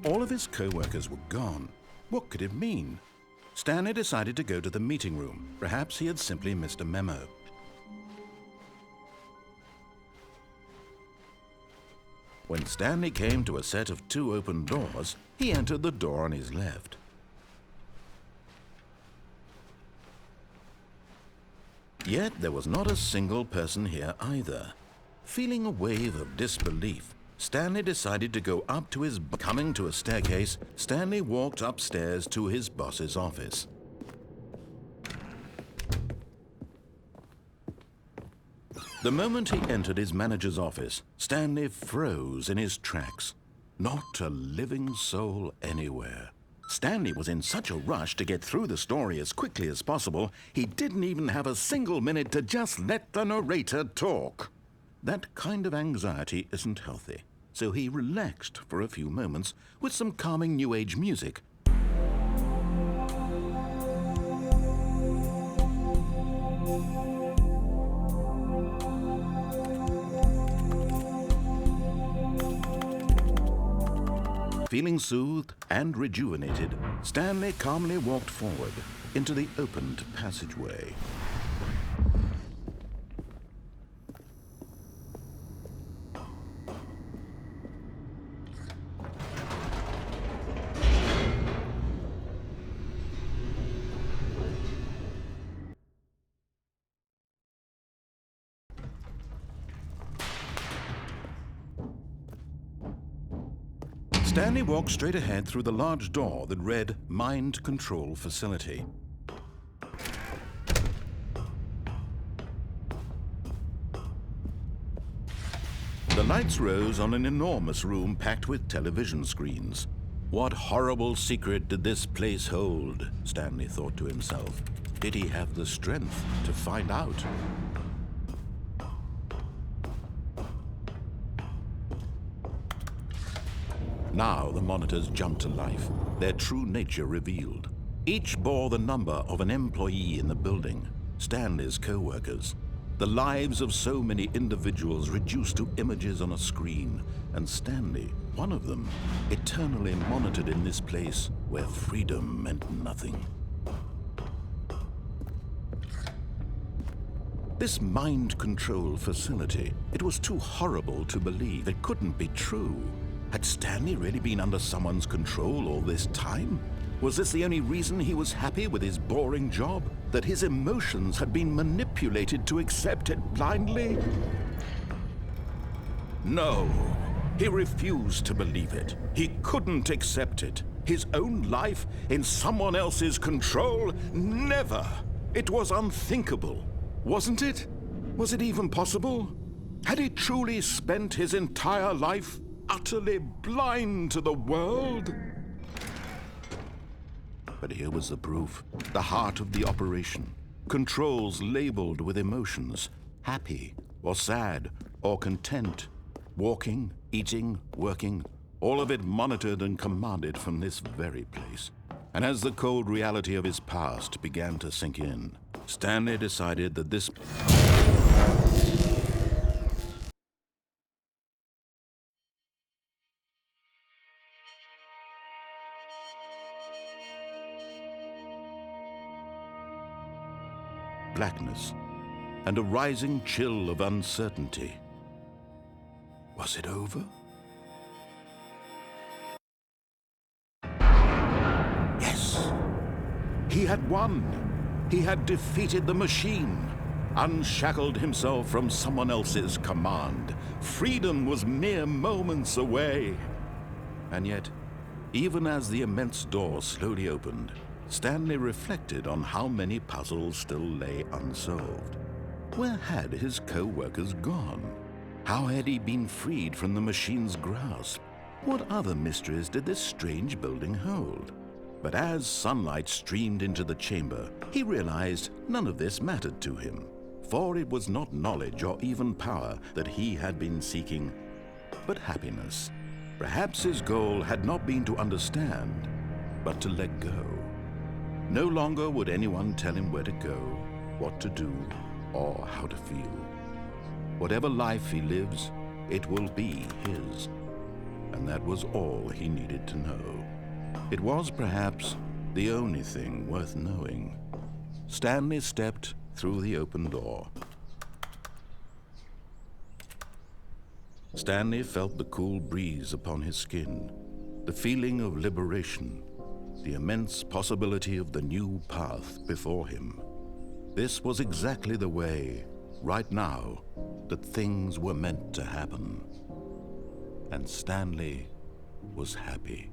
All of his co-workers were gone. What could it mean? Stanley decided to go to the meeting room. Perhaps he had simply missed a memo. When Stanley came to a set of 2 open doors, he entered the door on his left. Yet there was not a single person here either. Feeling a wave of disbelief, Stanley decided to go up to his... Coming to a staircase, Stanley walked upstairs to his boss's office. The moment he entered his manager's office, Stanley froze in his tracks. Not a living soul anywhere. Stanley was in such a rush to get through the story as quickly as possible, he didn't even have a single minute to just let the narrator talk. That kind of anxiety isn't healthy, so he relaxed for a few moments with some calming New Age music. Feeling soothed and rejuvenated, Stanley calmly walked forward into the opened passageway. Stanley walked straight ahead through the large door that read Mind Control Facility. The lights rose on an enormous room packed with television screens. What horrible secret did this place hold? Stanley thought to himself. Did he have the strength to find out? Now the monitors jumped to life, their true nature revealed. Each bore the number of an employee in the building, Stanley's co-workers. The lives of so many individuals reduced to images on a screen, and Stanley, one of them, eternally monitored in this place where freedom meant nothing. This mind control facility, it was too horrible to believe. It couldn't be true. Had Stanley really been under someone's control all this time? Was this the only reason he was happy with his boring job? That his emotions had been manipulated to accept it blindly? No, he refused to believe it. He couldn't accept it. His own life in someone else's control? Never! It was unthinkable, wasn't it? Was it even possible? Had he truly spent his entire life utterly blind to the world? But here was the proof, the heart of the operation. Controls labeled with emotions, happy or sad or content. Walking, eating, working, all of it monitored and commanded from this very place. And as the cold reality of his past began to sink in, Stanley decided that this... blackness, and a rising chill of uncertainty. Was it over? Yes! He had won! He had defeated the machine, unshackled himself from someone else's command. Freedom was mere moments away. And yet, even as the immense door slowly opened, Stanley reflected on how many puzzles still lay unsolved. Where had his co-workers gone? How had he been freed from the machine's grasp? What other mysteries did this strange building hold? But as sunlight streamed into the chamber, he realized none of this mattered to him, for it was not knowledge or even power that he had been seeking, but happiness. Perhaps his goal had not been to understand, but to let go. No longer would anyone tell him where to go, what to do, or how to feel. Whatever life he lives, It will be his. And that was all he needed to know. It was perhaps the only thing worth knowing. Stanley stepped through the open door. Stanley felt the cool breeze upon his skin, the feeling of liberation, the immense possibility of the new path before him. This was exactly the way, right now, that things were meant to happen. And Stanley was happy.